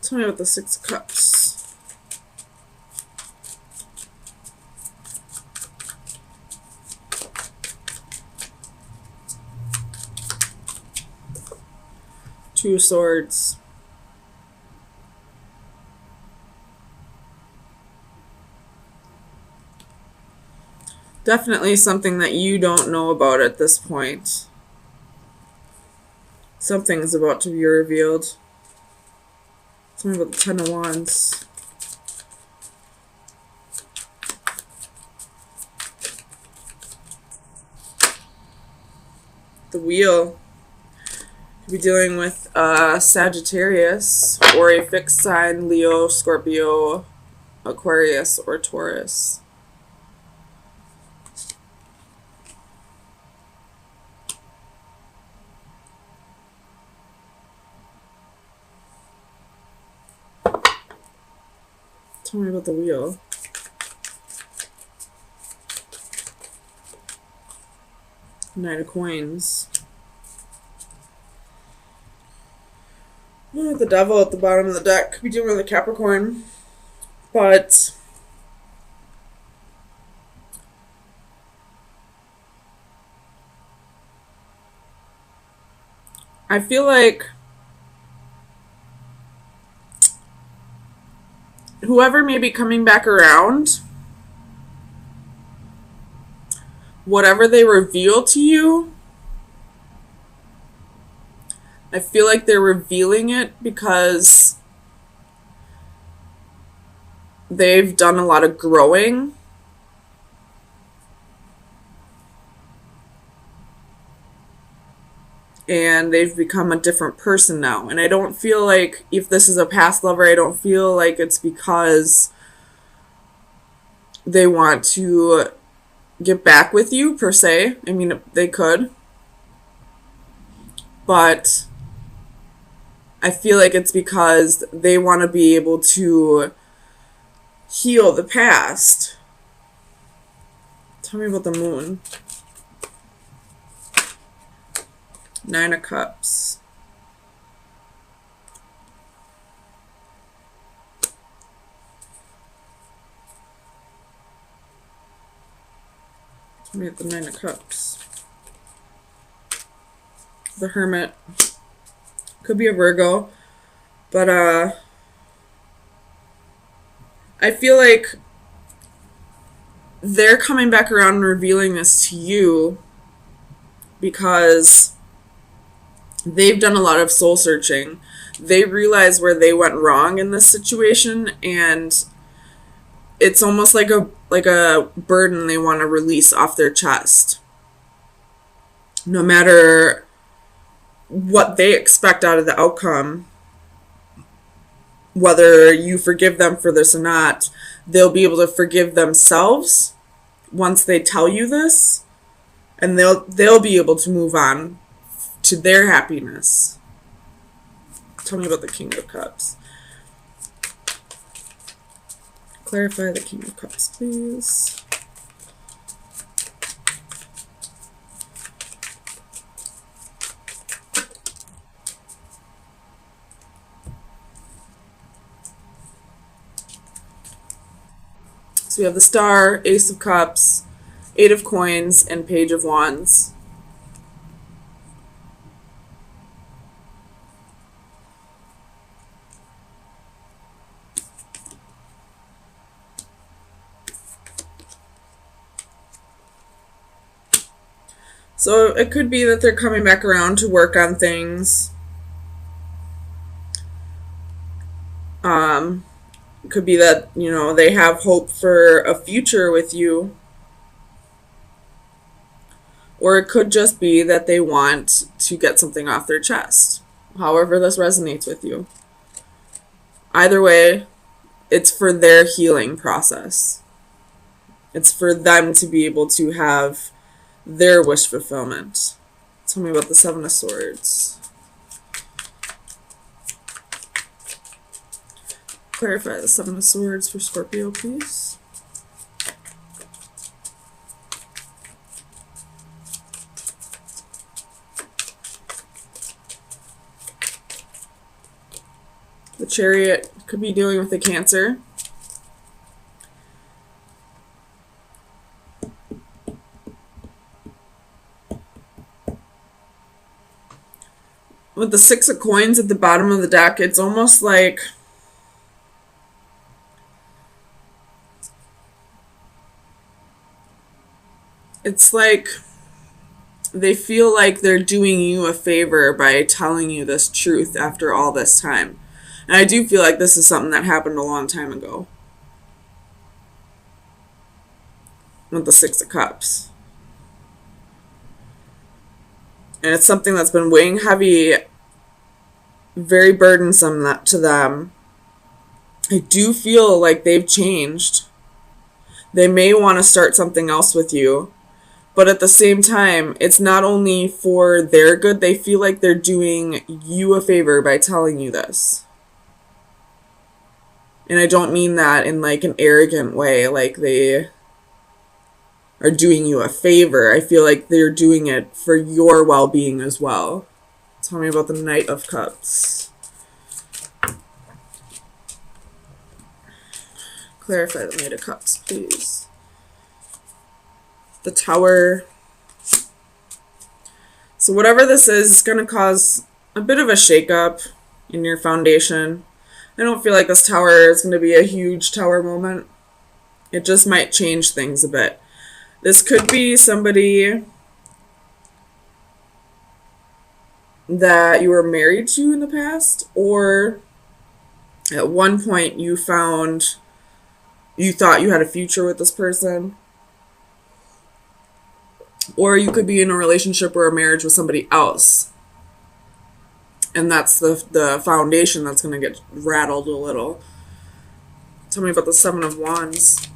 Tell me about the Six of Cups. Two of Swords. Definitely something that you don't know about at this point. Something's about to be revealed. Tell me about the Ten of Wands. The Wheel. Could be dealing with Sagittarius or a fixed sign, Leo, Scorpio, Aquarius, or Taurus. Tell me about the Wheel. Knight of Coins. The Devil at the bottom of the deck. Could be dealing with a Capricorn. But I feel like whoever may be coming back around, whatever they reveal to you, I feel like they're revealing it because they've done a lot of growing. And they've become a different person now. And I don't feel like, if this is a past lover, I don't feel like it's because they want to get back with you, per se. I mean, they could. But I feel like it's because they want to be able to heal the past. Tell me about the Moon. Nine of Cups. Tell me about the Nine of Cups. The Hermit. Could be a Virgo. But I feel like they're coming back around and revealing this to you because they've done a lot of soul searching. They realize where they went wrong in this situation, and it's almost like a burden they want to release off their chest. No matter what they expect out of the outcome, whether you forgive them for this or not, they'll be able to forgive themselves once they tell you this, and they'll be able to move on to their happiness. Tell me about the King of Cups. Clarify the King of Cups, please. So we have the Star, Ace of Cups, Eight of Coins, and Page of Wands. So it could be that they're coming back around to work on things. It could be that, they have hope for a future with you. Or it could just be that they want to get something off their chest. However this resonates with you. Either way, it's for their healing process. It's for them to be able to have their wish fulfillment. Tell me about the Seven of Swords. Clarify the Seven of Swords for Scorpio, please. The Chariot could be dealing with the Cancer. With the Six of Coins at the bottom of the deck, it's almost like they feel like they're doing you a favor by telling you this truth after all this time. And I do feel like this is something that happened a long time ago. With the Six of Cups. And it's something that's been weighing heavy, very burdensome to them. I do feel like they've changed. They may want to start something else with you. But at the same time, it's not only for their good, they feel like they're doing you a favor by telling you this. And I don't mean that in like an arrogant way, like they are doing you a favor. I feel like they're doing it for your well-being as well. Tell me about the Knight of Cups. Clarify the Knight of Cups, please. The Tower. So whatever this is going to cause a bit of a shakeup in your foundation. I don't feel like this tower is going to be a huge tower moment. It just might change things a bit. This could be somebody that you were married to in the past, or at one point you thought you had a future with this person. Or you could be in a relationship or a marriage with somebody else. And that's the foundation that's going to get rattled a little. Tell me about the Seven of Wands.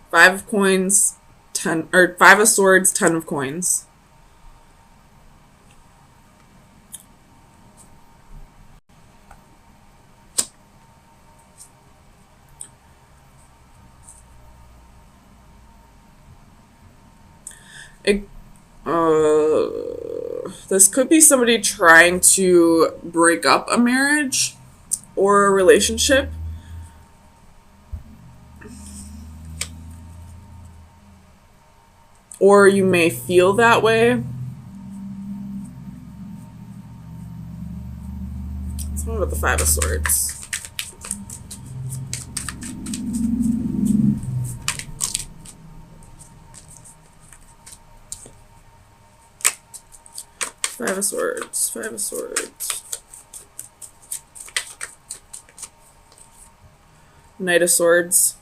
Five of Coins, Five of Swords, Ten of Coins. This could be somebody trying to break up a marriage or a relationship. Or you may feel that way. Let's move with the Five of Swords. Five of Swords, Five of Swords. Knight of Swords.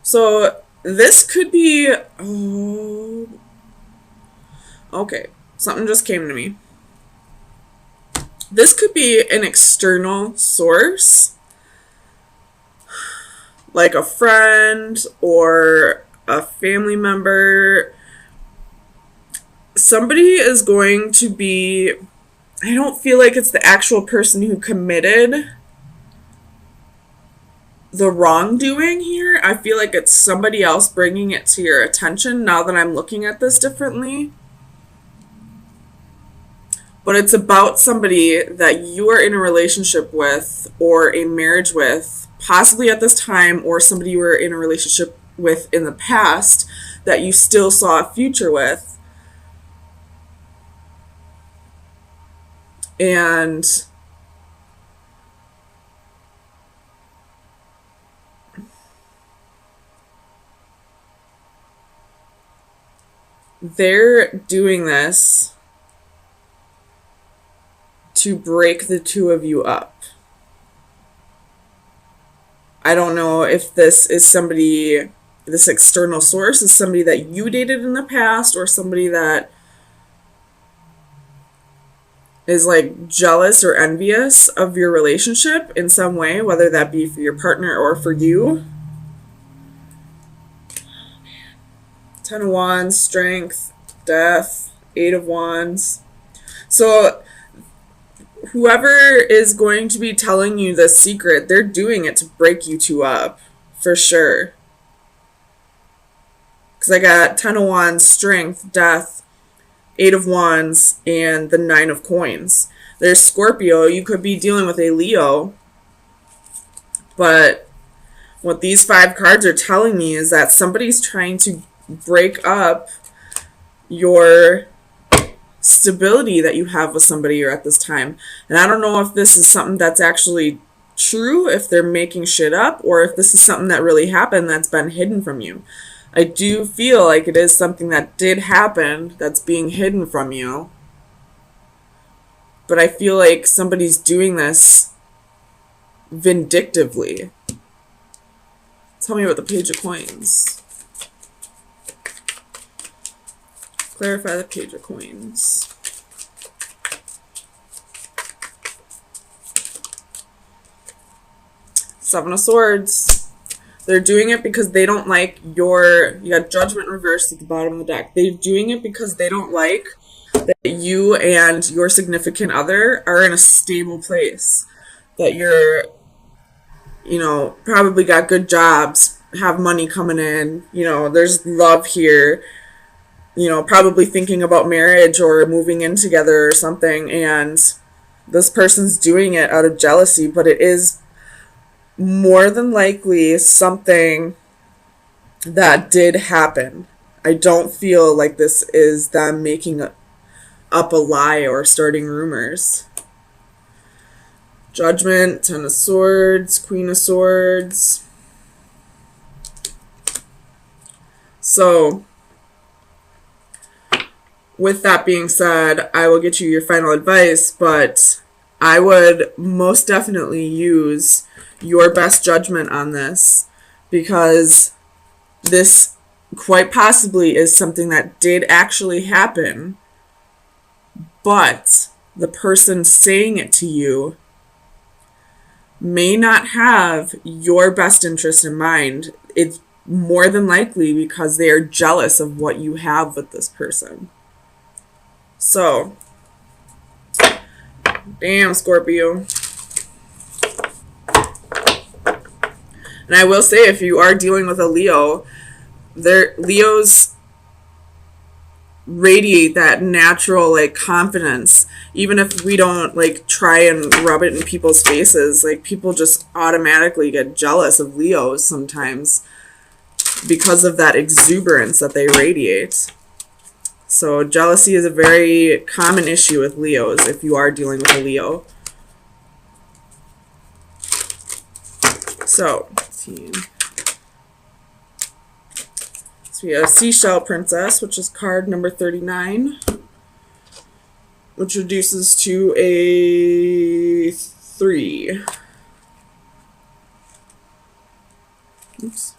So this could be... Oh, okay, something just came to me. This could be an external source, like a friend or a family member. Somebody is going to be... I don't feel like it's the actual person who committed the wrongdoing here. I feel like it's somebody else bringing it to your attention now that I'm looking at this differently. But it's about somebody that you are in a relationship with or a marriage with, possibly at this time, or somebody you were in a relationship with in the past that you still saw a future with. And they're doing this to break the two of you up. I don't know if this is somebody, this external source is somebody that you dated in the past, or somebody that is like jealous or envious of your relationship in some way, whether that be for your partner or for you. Ten of Wands, Strength, Death, Eight of Wands. So whoever is going to be telling you this secret, they're doing it to break you two up, for sure. Because I got Ten of Wands, Strength, Death, Eight of Wands and the Nine of Coins. There's Scorpio. You could be dealing with a Leo. But what these 5 cards are telling me is that somebody's trying to break up your stability that you have with somebody at this time. And I don't know if this is something that's actually true, if they're making shit up, or if this is something that really happened that's been hidden from you. I do feel like it is something that did happen that's being hidden from you. But I feel like somebody's doing this vindictively. Tell me about the Page of Coins. Clarify the Page of Coins. Seven of Swords. They're doing it because they don't like you got Judgment reversed at the bottom of the deck. They're doing it because they don't like that you and your significant other are in a stable place. That you're, probably got good jobs, have money coming in, there's love here, probably thinking about marriage or moving in together or something, and this person's doing it out of jealousy, but it is more than likely something that did happen. I don't feel like this is them making up a lie or starting rumors. Judgment, Ten of Swords, Queen of Swords. So, with that being said, I will get you your final advice, but I would most definitely use your best judgment on this, because this quite possibly is something that did actually happen, but the person saying it to you may not have your best interest in mind. It's more than likely because they are jealous of what you have with this person. So, damn, Scorpio. And I will say, if you are dealing with a Leo, Leos radiate that natural confidence. Even if we don't try and rub it in people's faces, people just automatically get jealous of Leos sometimes because of that exuberance that they radiate. So jealousy is a very common issue with Leos if you are dealing with a Leo. So, let's see. So we have Seashell Princess, which is card number 39, which reduces to a 3. Oops.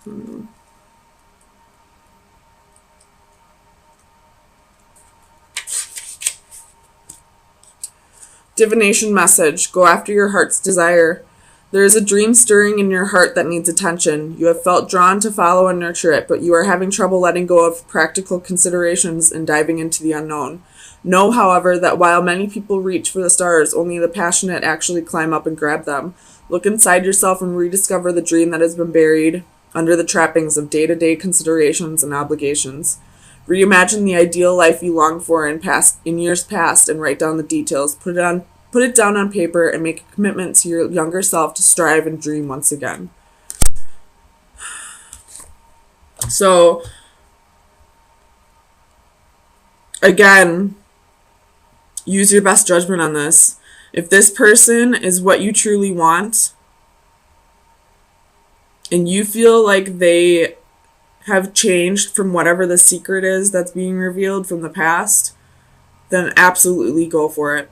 Divination message. Go after your heart's desire. There is a dream stirring in your heart that needs attention. You have felt drawn to follow and nurture it, but you are having trouble letting go of practical considerations and diving into the unknown. Know, however, that while many people reach for the stars, only the passionate actually climb up and grab them. Look inside yourself and rediscover the dream that has been buried under the trappings of day-to-day considerations and obligations. Reimagine the ideal life you longed for in years past and write down the details. Put it down on paper and make a commitment to your younger self to strive and dream once again. So, again, use your best judgment on this. If this person is what you truly want, and you feel like they have changed from whatever the secret is that's being revealed from the past, then absolutely go for it.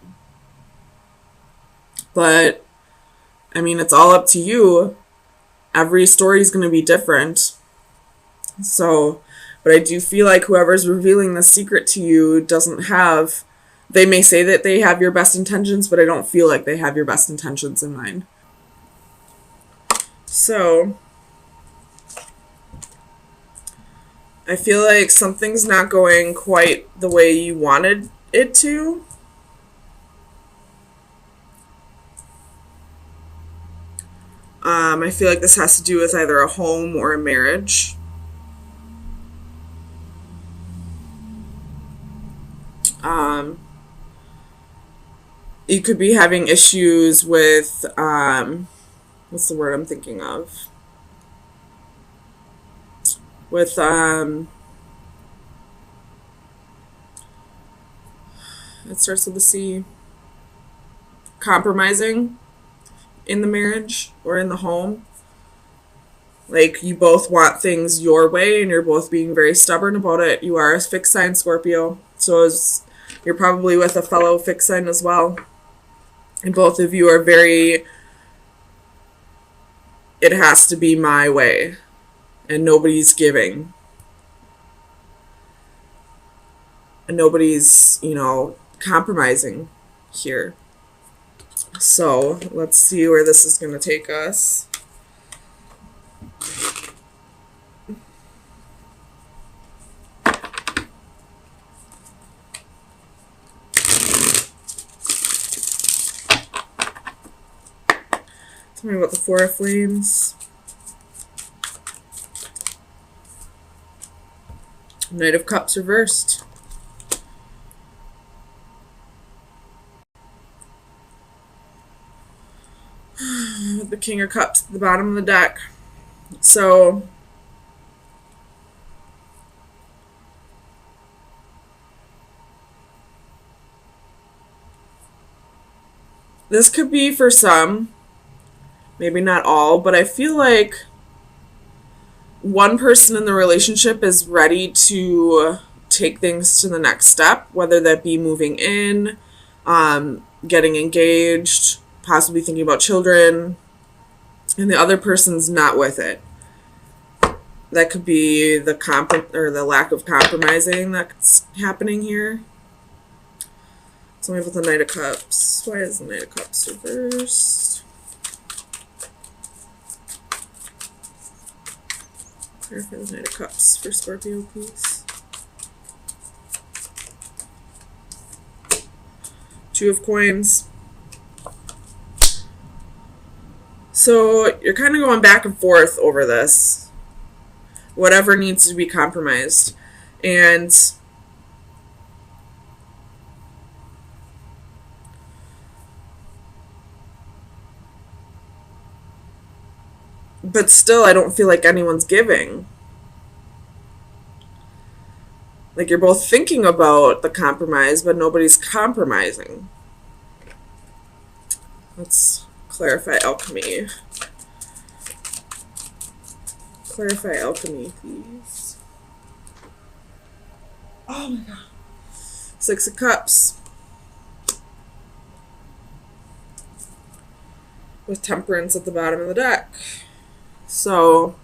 But, I mean, it's all up to you. Every story is going to be different. So, but I do feel like whoever's revealing the secret to you doesn't have, they may say that they have your best intentions, but I don't feel like they have your best intentions in mind. So, I feel like something's not going quite the way you wanted it to. I feel like this has to do with either a home or a marriage. Um, you could be having issues with, what's the word I'm thinking of? With, it starts with a C. Compromising in the marriage or in the home. Like, you both want things your way and you're both being very stubborn about it. You are a fixed sign Scorpio, so you're probably with a fellow fixed sign as well. And both of you are very, it has to be my way, and nobody's giving. And nobody's, compromising here. So let's see where this is going to take us. Tell me about the Four of Flames. Knight of Cups reversed. The King of Cups at the bottom of the deck. So this could be for some, maybe not all, but I feel like one person in the relationship is ready to take things to the next step, whether that be moving in, getting engaged, possibly thinking about children, and the other person's not with it. That could be the lack of compromising that's happening here. Tell me about the Knight of Cups. Why is the Knight of Cups reversed? Clarify the Knight of Cups for Scorpio, please. Two of Coins. So you're kind of going back and forth over this. Whatever needs to be compromised. And but still, I don't feel like anyone's giving. Like, you're both thinking about the compromise, but nobody's compromising. Let's clarify alchemy. Clarify alchemy, please. Oh my god. Six of Cups. With Temperance at the bottom of the deck. So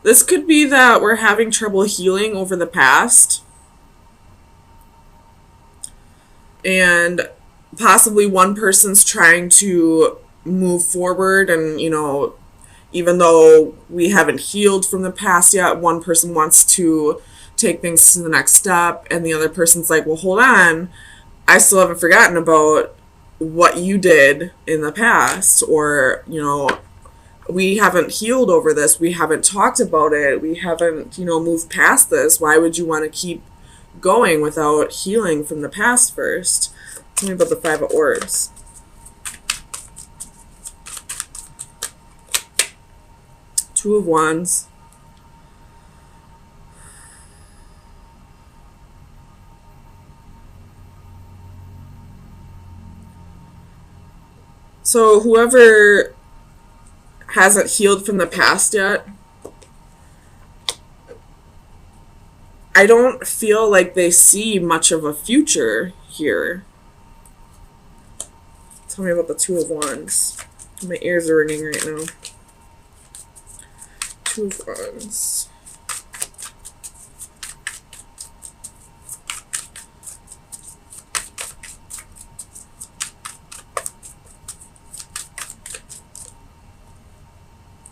this could be that we're having trouble healing over the past. And possibly one person's trying to move forward and, even though we haven't healed from the past yet, one person wants to take things to the next step, and the other person's like, well, hold on, I still haven't forgotten about what you did in the past, or, we haven't healed over this, we haven't talked about it, we haven't, moved past this. Why would you want to keep going without healing from the past first? Tell me about the Five of Orbs. Two of Wands. So whoever hasn't healed from the past yet, I don't feel like they see much of a future here. Tell me about the Two of Wands. My ears are ringing right now. Two of Wands.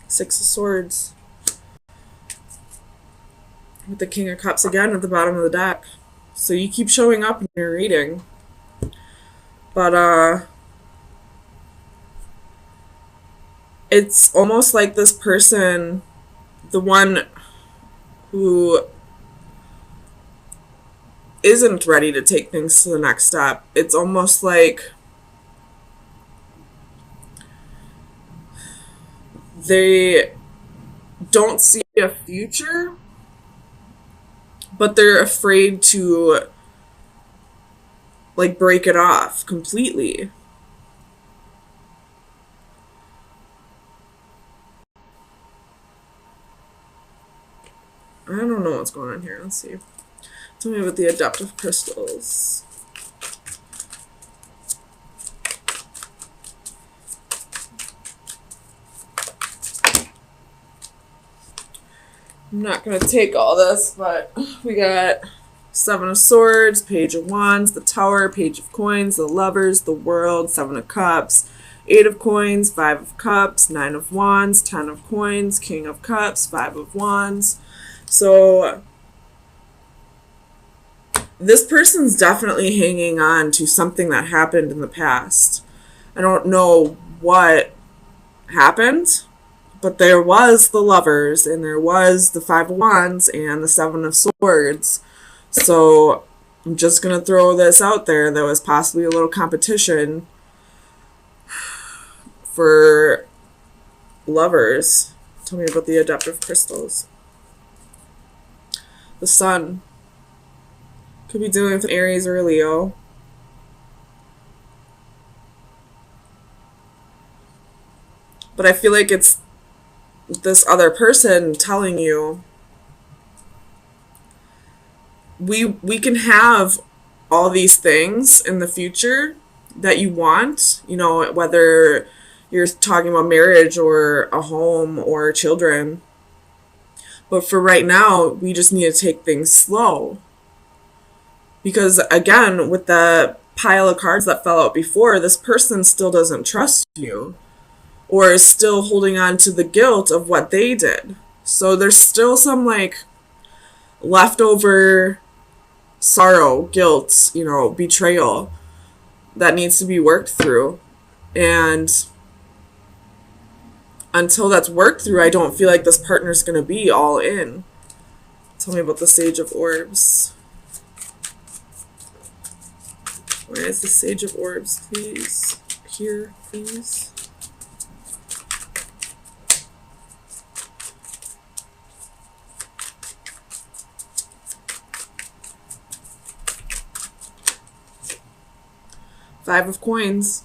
Six of Swords. With the King of Cups again at the bottom of the deck. So you keep showing up in your reading. But, it's almost like this person the one who isn't ready to take things to the next step, it's almost like they don't see a future, but they're afraid to like break it off completely. I don't know what's going on here. Let's see. Tell me about the adaptive crystals. I'm not going to take all this, but we got Seven of Swords, Page of Wands, the Tower, Page of Coins, the Lovers, the World, Seven of Cups, Eight of Coins, Five of Cups, Nine of Wands, Ten of Coins, King of Cups, Five of Wands. So this person's definitely hanging on to something that happened in the past. I don't know what happened, but there was the Lovers, and there was the Five of Wands, and the Seven of Swords. So I'm just going to throw this out there. There was possibly a little competition for lovers. Tell me about the adaptive crystals. The Sun. Could be dealing with an Aries or a Leo. But I feel like it's this other person telling you we can have all these things in the future that you want, you know, whether you're talking about marriage or a home or children. But for right now, we just need to take things slow. Because again, with the pile of cards that fell out before, this person still doesn't trust you or is still holding on to the guilt of what they did. So there's still some like leftover sorrow, guilt, you know, betrayal that needs to be worked through. And until that's worked through, I don't feel like this partner's going to be all in. Tell me about the Sage of Orbs. Why is the Sage of Orbs, please? Here, please. Five of Coins.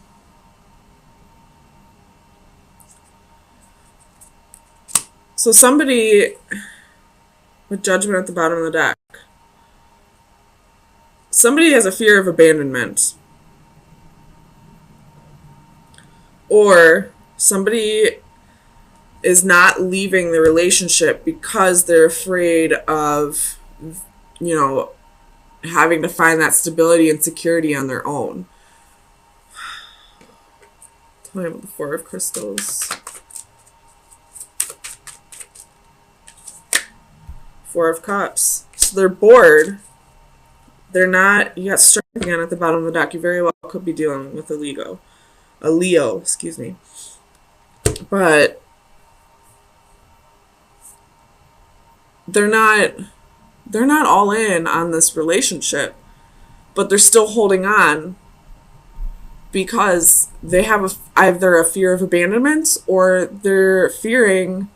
So somebody with Judgment at the bottom of the deck. Somebody has a fear of abandonment. Or somebody is not leaving the relationship because they're afraid of, you know, having to find that stability and security on their own. Tell me about the Four of Crystals. Four of Cups. So they're bored. They're not, you got Strength again at the bottom of the deck. You very well could be dealing with a Leo, excuse me. But they're not all in on this relationship, but they're still holding on because they have either a fear of abandonment or they're fearing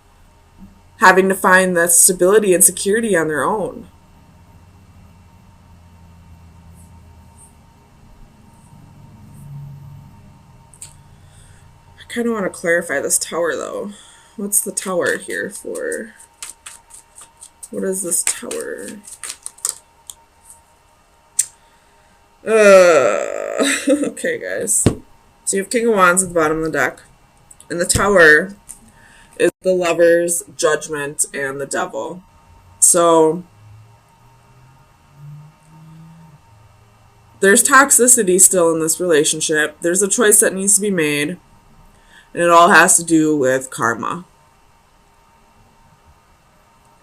having to find that stability and security on their own. I kind of want to clarify this Tower, though. What's the Tower here for? What is this Tower? Okay, guys. So you have King of Wands at the bottom of the deck. And the Tower is the Lovers, Judgment, and the Devil. So there's toxicity still in this relationship. There's a choice that needs to be made. And it all has to do with karma.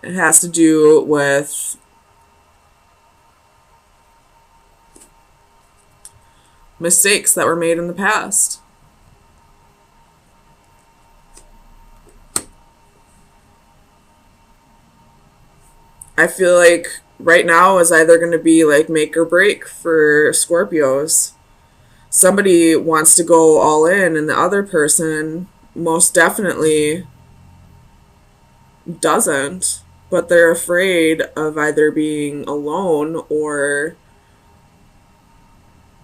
It has to do with mistakes that were made in the past. I feel like right now is either going to be like make or break for Scorpios. Somebody wants to go all in, and the other person most definitely doesn't, but they're afraid of either being alone or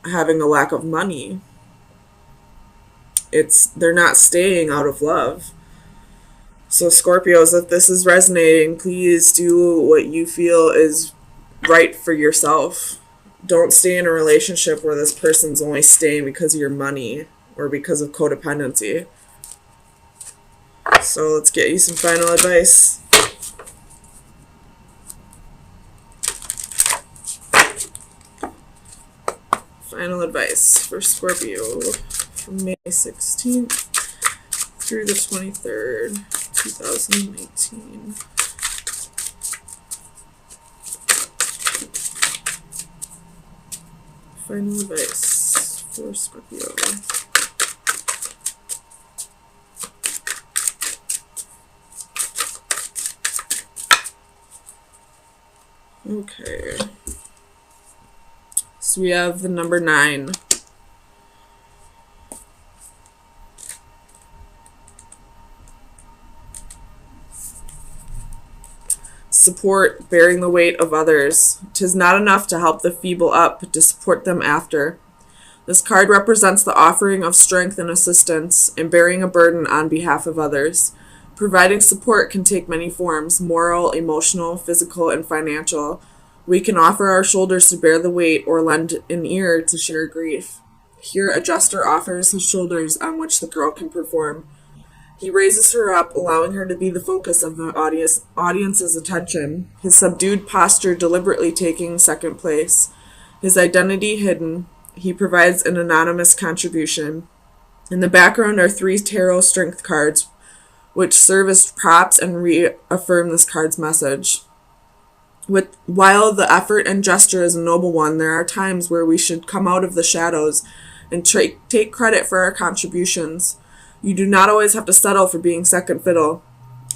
having a lack of money. They're not staying out of love. So Scorpios, if this is resonating, please do what you feel is right for yourself. Don't stay in a relationship where this person's only staying because of your money or because of codependency. So let's get you some final advice. Final advice for Scorpio from May 16th through the 23rd, 2019. Final advice for Scorpio. Okay. So we have the number 9. Support bearing the weight of others. 'Tis not enough to help the feeble up, but to support them after. This card represents the offering of strength and assistance and bearing a burden on behalf of others. Providing support can take many forms: moral, emotional, physical, and financial. We can offer our shoulders to bear the weight or lend an ear to share grief. Here, a jester offers his shoulders on which the girl can perform. He raises her up, allowing her to be the focus of the audience's attention, his subdued posture deliberately taking second place. His identity hidden, he provides an anonymous contribution. In the background are 3 tarot strength cards, which serve as props and reaffirm this card's message. While the effort and gesture is a noble one, there are times where we should come out of the shadows and take credit for our contributions. You do not always have to settle for being second fiddle.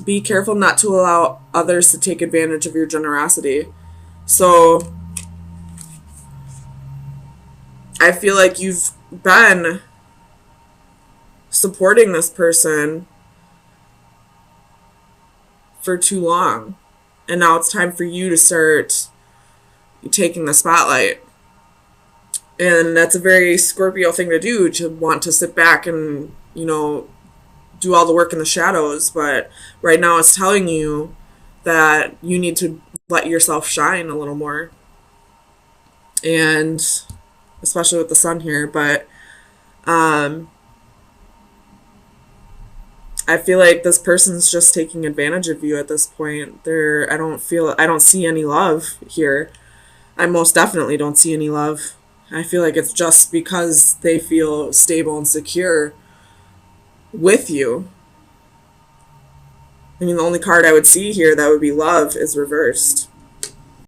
Be careful not to allow others to take advantage of your generosity. So, I feel like you've been supporting this person for too long. And now it's time for you to start taking the spotlight. And that's a very Scorpio thing to do, to want to sit back and, do all the work in the shadows. But right now it's telling you that you need to let yourself shine a little more. And especially with the sun here. But I feel like this person's just taking advantage of you at this point. I don't see any love here. I most definitely don't see any love. I feel like it's just because they feel stable and secure with you. I mean, the only card I would see here that would be love is reversed.